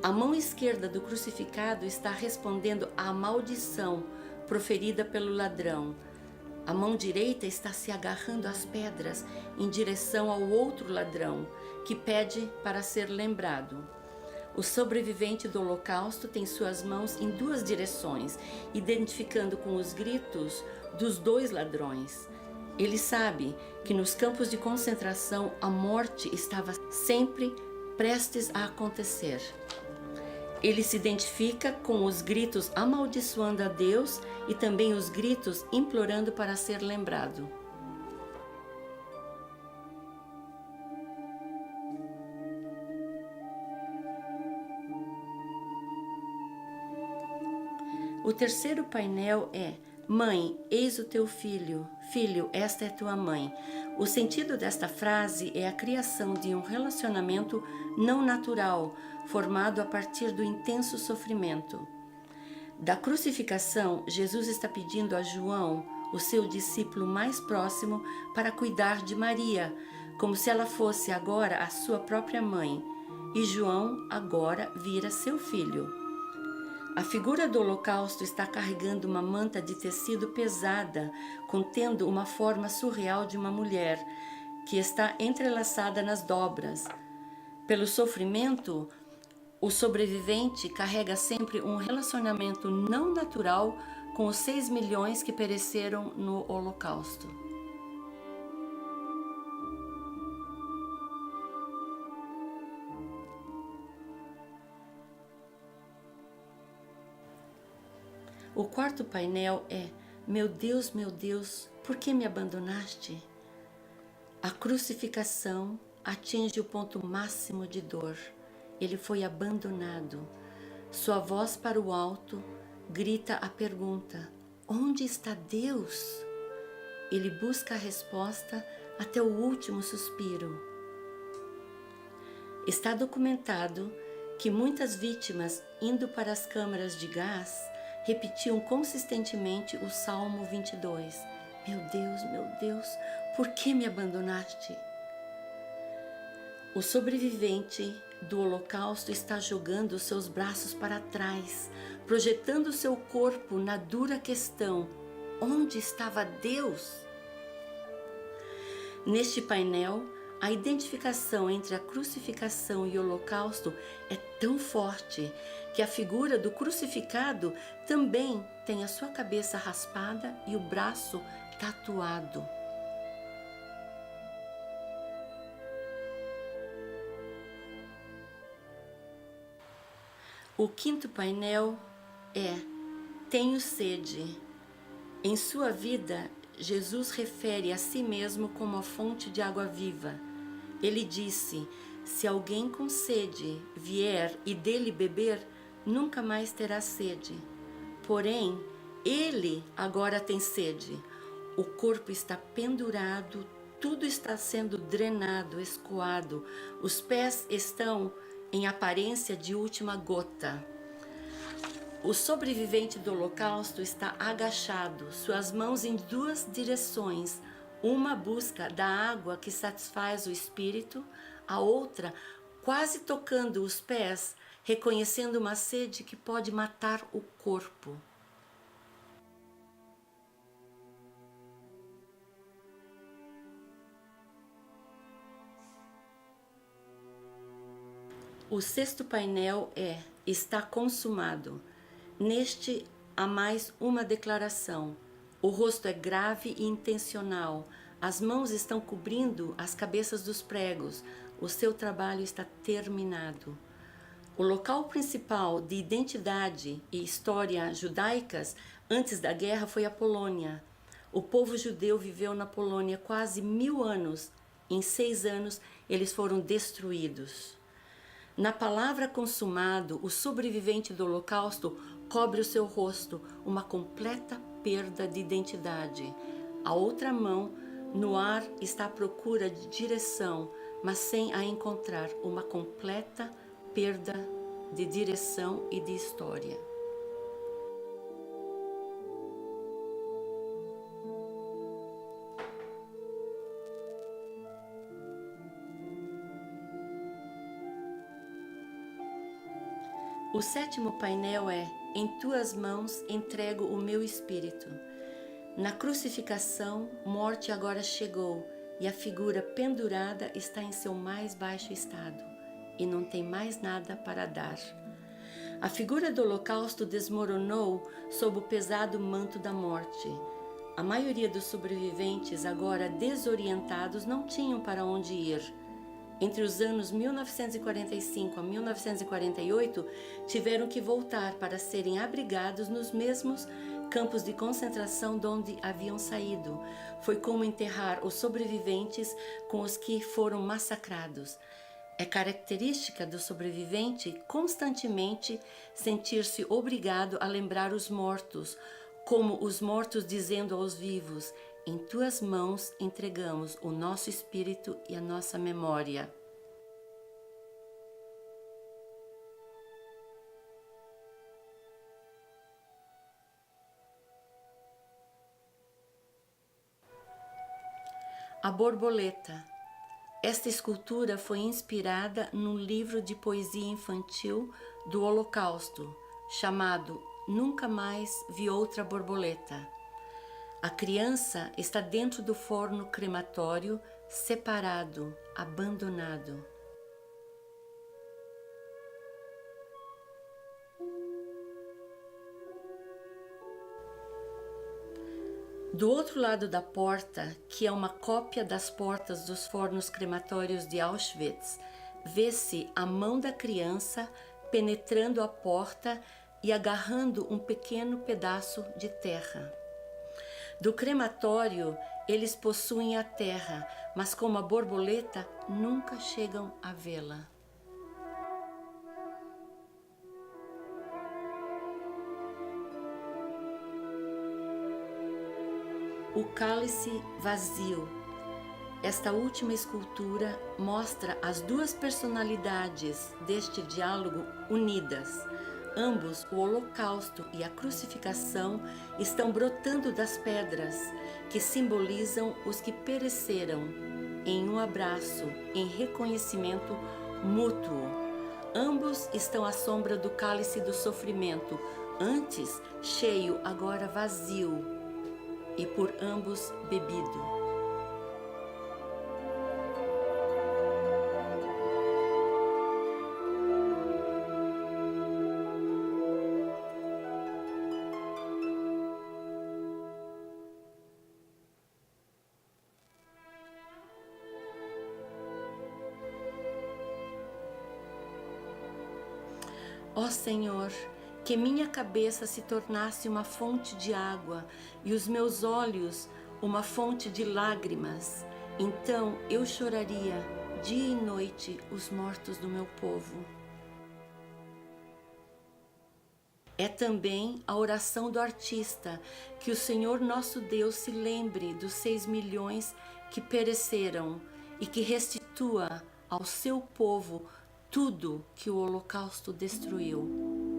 A mão esquerda do crucificado está respondendo à maldição proferida pelo ladrão. A mão direita está se agarrando às pedras em direção ao outro ladrão, que pede para ser lembrado. O sobrevivente do Holocausto tem suas mãos em 2 direções, identificando com os gritos dos 2 ladrões. Ele sabe que nos campos de concentração a morte estava sempre prestes a acontecer. Ele se identifica com os gritos amaldiçoando a Deus e também os gritos implorando para ser lembrado. O terceiro painel é: mãe, eis o teu filho. Filho, esta é tua mãe. O sentido desta frase é a criação de um relacionamento não natural, formado a partir do intenso sofrimento. Da crucificação, Jesus está pedindo a João, o seu discípulo mais próximo, para cuidar de Maria, como se ela fosse agora a sua própria mãe, e João agora vira seu filho. A figura do Holocausto está carregando uma manta de tecido pesada, contendo uma forma surreal de uma mulher, que está entrelaçada nas dobras. Pelo sofrimento, o sobrevivente carrega sempre um relacionamento não natural com os 6 milhões que pereceram no Holocausto. O quarto painel é: meu Deus, por que me abandonaste? A crucificação atinge o ponto máximo de dor. Ele foi abandonado. Sua voz para o alto grita a pergunta: onde está Deus? Ele busca a resposta até o último suspiro. Está documentado que muitas vítimas, indo para as câmaras de gás, repetiam consistentemente o Salmo 22. Meu Deus, por que me abandonaste? O sobrevivente do Holocausto está jogando os seus braços para trás, projetando seu corpo na dura questão: onde estava Deus? Neste painel, a identificação entre a crucificação e o Holocausto é tão forte que a figura do crucificado também tem a sua cabeça raspada e o braço tatuado. O quinto painel é: tenho sede. Em sua vida, Jesus refere a si mesmo como a fonte de água viva. Ele disse: se alguém com sede vier e dele beber, nunca mais terá sede. Porém, ele agora tem sede. O corpo está pendurado, tudo está sendo drenado, escoado. Os pés estão em aparência de última gota. O sobrevivente do Holocausto está agachado, suas mãos em 2 direções. Uma busca da água que satisfaz o espírito, a outra quase tocando os pés, reconhecendo uma sede que pode matar o corpo. O sexto painel é Está consumado. Neste há mais uma declaração. O rosto é grave e intencional. As mãos estão cobrindo as cabeças dos pregos. O seu trabalho está terminado. O local principal de identidade e história judaicas antes da guerra foi a Polônia. O povo judeu viveu na Polônia quase 1000 anos. Em 6 anos, eles foram destruídos. Na palavra consumado, o sobrevivente do Holocausto cobre o seu rosto, uma completa perda de identidade. A outra mão, no ar, está à procura de direção, mas sem a encontrar, uma completa perda de direção e de história. O sétimo painel é Em tuas mãos entrego o meu espírito. Na crucificação, morte agora chegou e a figura pendurada está em seu mais baixo estado e não tem mais nada para dar. A figura do holocausto desmoronou sob o pesado manto da morte. A maioria dos sobreviventes, agora desorientados, não tinham para onde ir. Entre os anos 1945 a 1948, tiveram que voltar para serem abrigados nos mesmos campos de concentração de onde haviam saído. Foi como enterrar os sobreviventes com os que foram massacrados. É característica do sobrevivente constantemente sentir-se obrigado a lembrar os mortos, como os mortos dizendo aos vivos: em tuas mãos entregamos o nosso espírito e a nossa memória. A borboleta. Esta escultura foi inspirada num livro de poesia infantil do Holocausto, chamado Nunca Mais Vi Outra Borboleta. A criança está dentro do forno crematório, separado, abandonado. Do outro lado da porta, que é uma cópia das portas dos fornos crematórios de Auschwitz, vê-se a mão da criança penetrando a porta e agarrando um pequeno pedaço de terra. Do crematório, eles possuem a terra, mas como a borboleta, nunca chegam a vê-la. O cálice vazio. Esta última escultura mostra as duas personalidades deste diálogo unidas. Ambos, o holocausto e a crucificação, estão brotando das pedras, que simbolizam os que pereceram, em um abraço, em reconhecimento mútuo. Ambos estão à sombra do cálice do sofrimento, antes cheio, agora vazio, e por ambos bebido. Ó Senhor, que minha cabeça se tornasse uma fonte de água e os meus olhos uma fonte de lágrimas. Então eu choraria dia e noite os mortos do meu povo. É também a oração do artista, que o Senhor nosso Deus se lembre dos 6 milhões que pereceram e que restitua ao seu povo tudo que o Holocausto destruiu.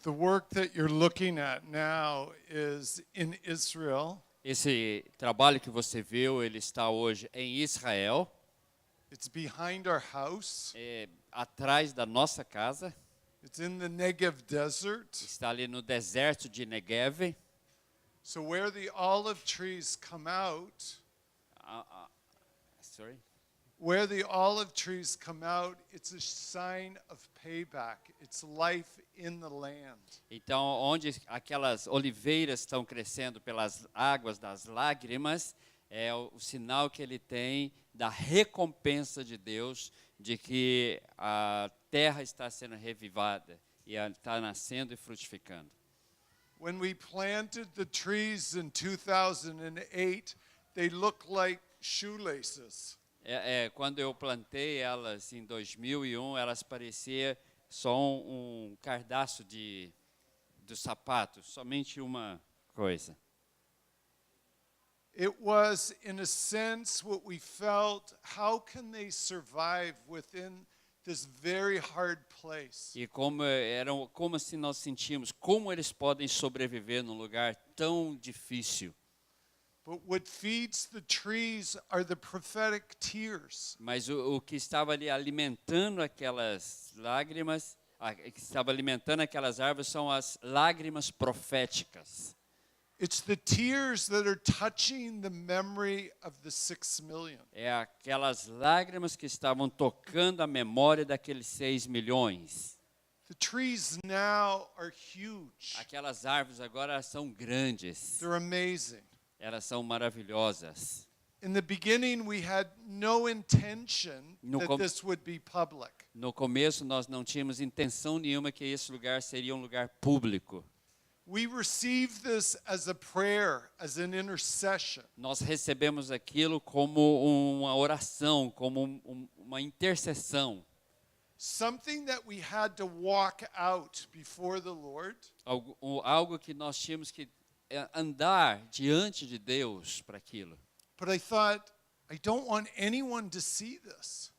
The work that you're looking at now is in Israel. Esse trabalho que você viu, ele está hoje em Israel, It's behind our house. atrás da nossa casa. It's in the Negev desert. Está ali no deserto de Negev. So where the olive trees come out, Sorry. where the olive trees come out, it's a sign of payback. It's life in the land. Então, onde aquelas oliveiras estão crescendo pelas águas das lágrimas, é o sinal que ele tem da recompensa de Deus, de que a terra está sendo revivada e está nascendo e frutificando. When we planted the trees in 2008, they look like shoelaces. Quando eu plantei elas em 2001, elas pareciam só um cardaço do sapato, somente uma coisa. It was, in a sense, what we felt, how can they survive within this very hard place? E como assim nós sentimos, como eles podem sobreviver num lugar tão difícil. But what feeds the trees are the prophetic tears. Mas o que estava ali alimentando aquelas lágrimas, que estava alimentando aquelas árvores são as lágrimas proféticas. It's the tears that are touching the memory of the 6 million. É aquelas lágrimas que estavam tocando a memória daqueles 6 milhões. The trees now are huge. Aquelas árvores agora são grandes. They're amazing. Elas são maravilhosas. In the beginning, we had no intention that this would be public. No começo, nós não tínhamos intenção nenhuma que esse lugar seria um lugar público. We received this as a prayer, as an intercession. Nós recebemos aquilo como uma oração, como uma intercessão. Something that we had to walk out before the Lord. Algo que nós tínhamos que andar diante de Deus para aquilo. But I thought, I don't want anyone to see this.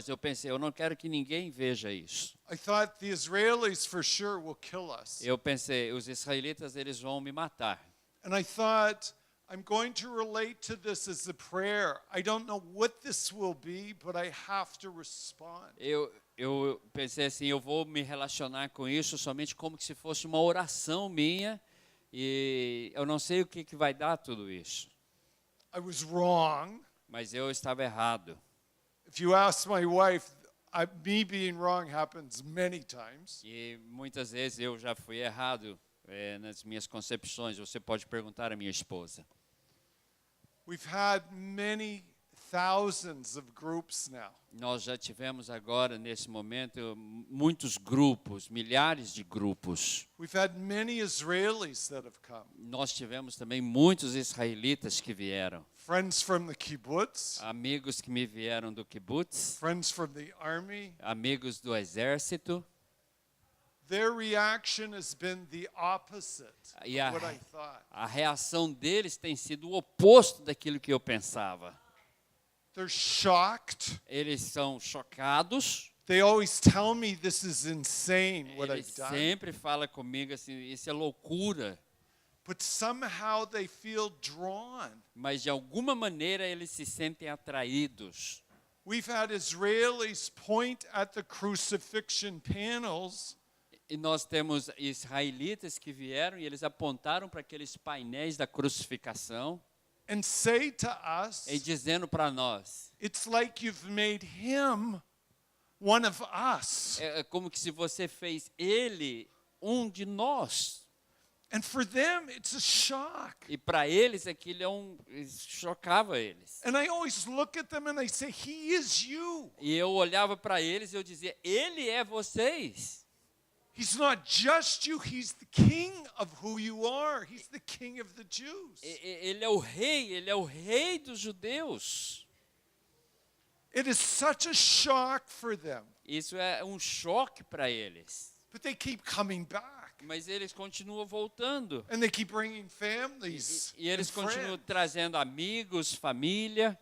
Eu pensei, eu não quero que ninguém veja isso. I thought the Israelis for sure will kill us. Eu pensei, os israelitas eles vão me matar. And I thought, I'm going to relate to this as a prayer. I don't know what this will be, but I have to respond. Eu pensei assim, eu vou me relacionar com isso somente como se fosse uma oração minha, e eu não sei o que vai dar tudo isso. I was wrong. Mas eu estava errado. If you ask my wife, me being wrong happens many times. E muitas vezes eu já fui errado nas minhas concepções. Você pode perguntar à minha esposa. We've had many thousands of groups now. Nós já tivemos agora, nesse momento, muitos grupos, milhares de grupos. We've had many Israelis that have come. Nós tivemos também muitos israelitas que vieram. Friends from the kibbutz. Amigos que me vieram do kibbutz. Friends from the army. Amigos do exército. Their reaction has been the opposite E of what I thought. a reação deles tem sido o oposto daquilo que eu pensava. They're shocked. Eles são chocados. They always tell me this is insane what Eles I've done. sempre falam comigo assim, isso é loucura. But somehow they feel drawn. Mas de alguma maneira eles se sentem atraídos. We've had Israelis point at the crucifixion panels. E nós temos israelitas que vieram e eles apontaram para aqueles painéis da crucificação And say to us, e dizendo para nós, it's like you've made him one of us. é como que se você fez ele um de nós. And for them, it's a shock. E para eles aquilo chocava eles. And I always look at them and I say, he is you. E eu olhava para eles e eu dizia, ele é vocês. He's not just you, he's the king of who you are. He's the king of the Jews. Ele é o rei dos judeus. It is such a shock for them. Isso é um choque para eles. But they keep coming back. Mas eles continuam voltando. And they keep bringing families E eles and continuam friends. trazendo amigos, família.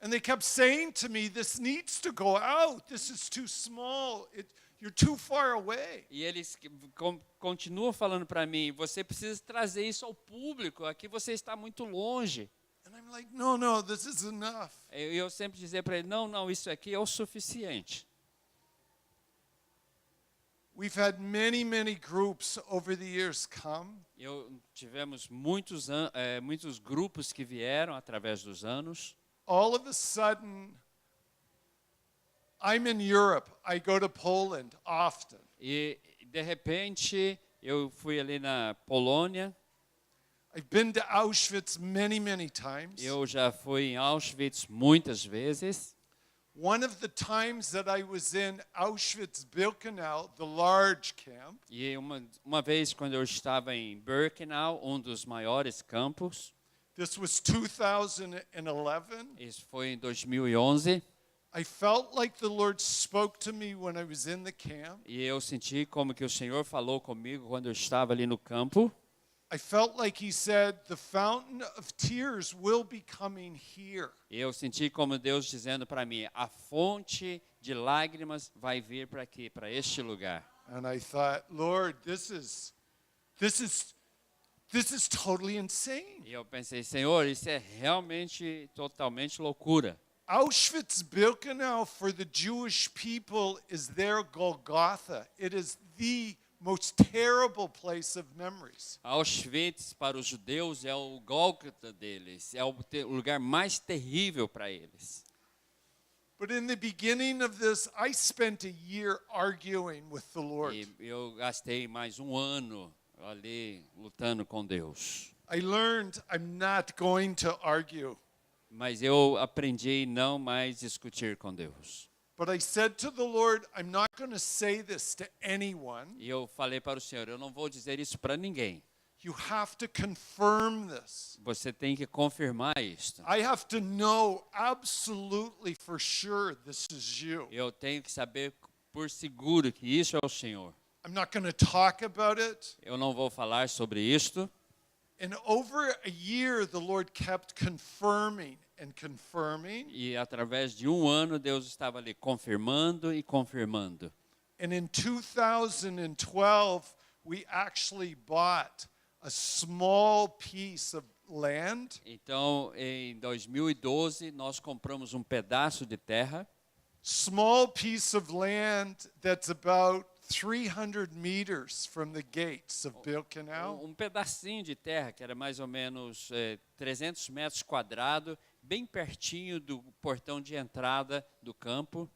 And they kept saying to me, this needs to go out. This is too small. You're too far away. E eles continuam falando para mim, você precisa trazer isso ao público, aqui você está muito longe. And I'm like, no, no, this is enough. Eu sempre dizia para ele, não, isso aqui é o suficiente. We've had many, many groups over the years come. Tivemos muitos grupos que vieram através dos anos. All of a sudden, I'm in Europe. I go to Poland often. E, de repente, eu fui ali na Polônia. I've been to Auschwitz many, many times. Eu já fui em Auschwitz muitas vezes. One of the times that I was in Auschwitz-Birkenau, the large camp, E uma vez, quando eu estava em Birkenau, um dos maiores campos, this was 2011, isso foi em 2011, I felt like the Lord spoke to me when I was in the camp. e eu senti como que o Senhor falou comigo quando eu estava ali no campo. I felt like he said, the fountain of tears will be coming here. E eu senti como Deus dizendo para mim, a fonte de lágrimas vai vir para aqui, para este lugar. And I thought, Lord, this is totally insane. E eu pensei, Senhor, isso é realmente totalmente loucura. Auschwitz-Birkenau for the Jewish people is their Golgotha. It is the most terrible place of memories. Auschwitz para os judeus é o Gólgota deles, é o lugar mais terrível para eles. But in the beginning of this, I spent a year arguing with the Lord. E eu gastei mais um ano ali lutando com Deus. I learned I'm not going to argue. Mas eu aprendi não mais discutir com Deus. But I said to the Lord, I'm not going to say this to anyone. E eu falei para o Senhor, eu não vou dizer isso para ninguém. You have to confirm this. Você tem que confirmar isto. I have to know absolutely for sure this is you. Eu tenho que saber por seguro que isso é o Senhor. I'm not going to talk about it. Eu não vou falar sobre isto. And over a year, the Lord kept confirming and confirming. E através de um ano, Deus estava ali confirmando e confirmando. And in 2012, we actually bought a small piece of land. Então, em 2012, nós compramos um pedaço de terra. Small piece of land that's about 300 meters from the gates of Birkenau. Um pedacinho de terra que era mais ou menos 300 metros quadrados, bem pertinho do portão de entrada do campo.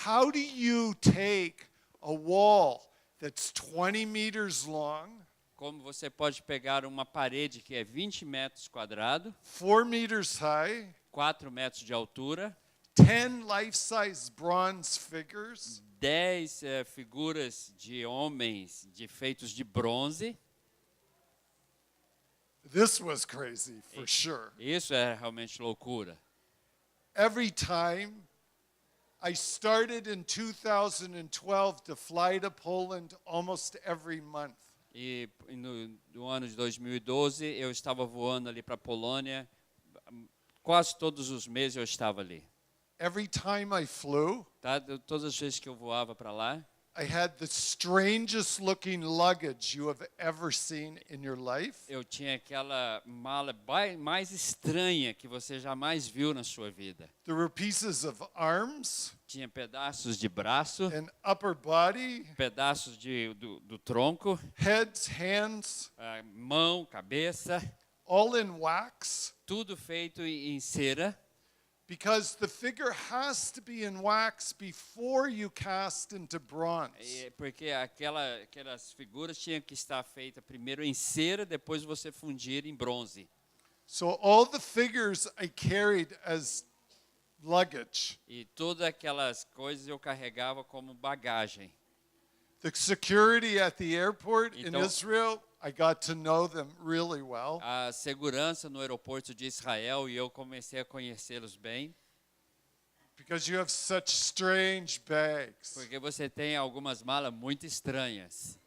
How do you take a wall that's 20 meters long, Como você pode pegar uma parede que é 20 metros quadrados, 4 meters high, 4 metros de altura, 10 life-size bronze figures, 10 figuras de homens feitos de bronze? this was crazy for sure. Isso é realmente loucura. Every time I started in 2012 to fly to Poland almost every month. E no ano de 2012, eu estava voando ali para a Polônia. Quase todos os meses eu estava ali. Every time I flew, Tá? Todas as vezes que eu voava para lá, I had the strangest looking luggage you have ever seen in your life. eu tinha aquela mala mais estranha que você jamais viu na sua vida. There were pieces of arms Tinha pedaços de braço, and upper body, pedaços do tronco, heads, hands, mão, cabeça, all in wax. tudo feito em cera. Because the figure has to be in wax before you cast into bronze. Porque aquelas figuras tinham que estar feitas primeiro em cera, depois você fundir em bronze. So all the figures I carried as luggage. E todas aquelas coisas eu carregava como bagagem. The security at the airport in Então- Israel, I got to know them really well. A segurança no aeroporto de Israel, e eu comecei a conhecê-los bem, Because you have such strange bags. porque você tem algumas malas muito estranhas.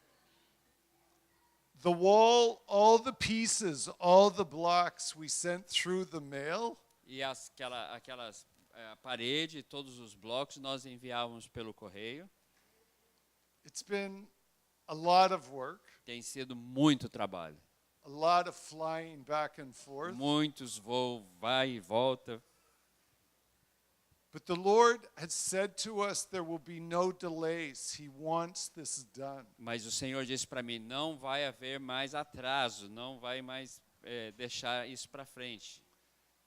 The wall, all the pieces, all the blocks we sent through the mail. E aquelas parede, todos os blocos nós enviávamos pelo correio. It's been a lot of work, Tem sido muito trabalho. a lot of flying back and forth. Muitos voos, vai e volta. But the Lord has said to us there will be no delays. He wants this done. Mas o Senhor disse para mim, não vai haver mais atraso, não vai mais deixar isso para frente.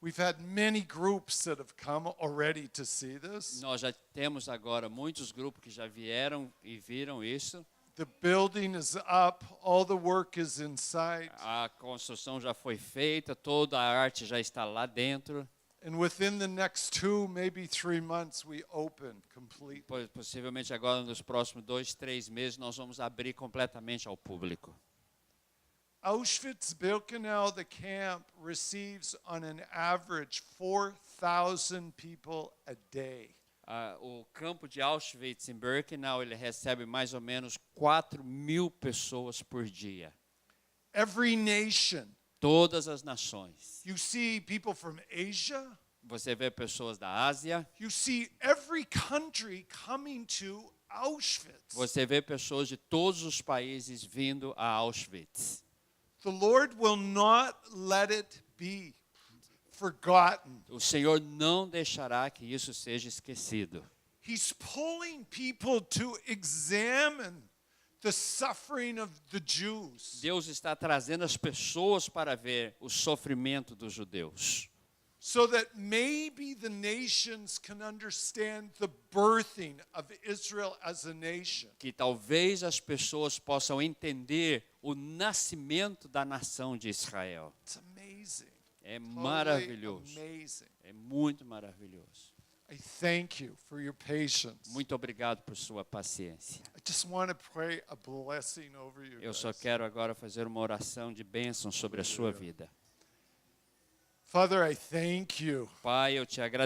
We've had many groups that have come already to see this. Nós já temos agora muitos grupos que já vieram e viram isso. The building is up, all the work is inside, A construção já foi feita, toda a arte já está lá dentro. and within the next 2, maybe 3 months, we open completely. Possivelmente agora nos próximos 2, 3 meses nós vamos abrir completamente ao público. Auschwitz-Birkenau, the camp, receives on an average 4,000 people a day. O campo de Auschwitz em Birkenau ele recebe mais ou menos 4.000 pessoas por dia. Every nation. Todas as nações. You see people from Asia. Você vê pessoas da Ásia. You see every country coming to Auschwitz. Você vê pessoas de todos os países vindo a Auschwitz. The Lord will not let it be forgotten. O Senhor não deixará que isso seja esquecido. He's pulling people to examine the suffering of the Jews, Deus está trazendo as pessoas para ver o sofrimento dos judeus. so that maybe the nations can understand the birthing of Israel as a nation. Que talvez as pessoas possam entender o nascimento da nação de Israel. It's amazing. É Totally maravilhoso. amazing. É muito maravilhoso. I thank you for your patience. Muito obrigado por sua paciência. I just want to pray a blessing over you Eu só guys. quero agora fazer uma oração de bênção sobre a sua vida. Father, I thank you Pai, eu te agradeço